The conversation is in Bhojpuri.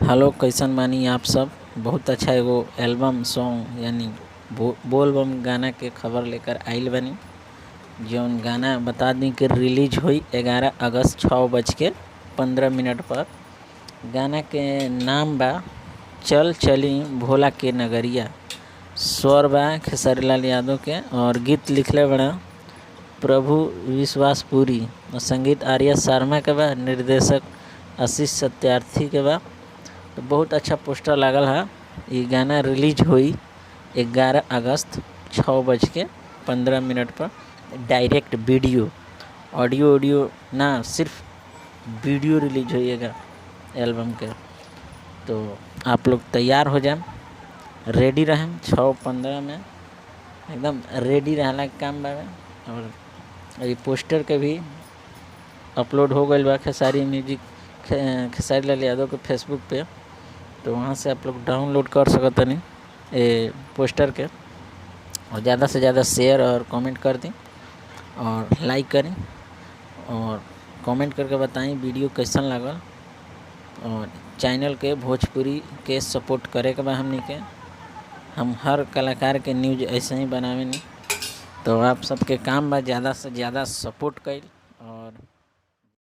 हेलो, कैसन बानी आप सब। बहुत अच्छा एगो एल्बम सॉन्ग यानी बोल बम गाना के खबर लेकर आइल बानी। जौन गाना बता दी कि रिलीज हुई 11 अगस्त 6:15 पर। गाना के नाम बा चल चली भोला के नगरिया। स्वर बा खेसारी लाल यादव के और गीत लिखले बड़ा प्रभु विश्वास पुरी और संगीत आर्या शर्मा के बा, निर्देशक आशीष सत्यार्थी के बा। तो बहुत अच्छा पोस्टर लागल है। ये गाना रिलीज हुई 11 अगस्त 6:15 पर। डायरेक्ट वीडियो, ऑडियो ना, सिर्फ वीडियो रिलीज होइएगा एल्बम के। तो आप लोग तैयार हो जाए, रेडी रहें 6:15 में, एकदम रेडी रहना के काम बावे। और ये पोस्टर के भी अपलोड हो गई बा खेसारी म्यूजिक, खेसारी लाल यादव के फेसबुक पे। तो वहाँ से आप लोग डाउनलोड कर सकते नहीं ये पोस्टर के। और ज़्यादा से ज़्यादा शेयर और कमेंट कर दें और लाइक करें और कमेंट करके बताएं वीडियो कैसन लागल। और चैनल के भोजपुरी के सपोर्ट करे के बा हमनी के। हम हर कलाकार के न्यूज़ ऐसे ही बनावे नहीं। तो आप सबके काम बा ज़्यादा से ज़्यादा सपोर्ट करें।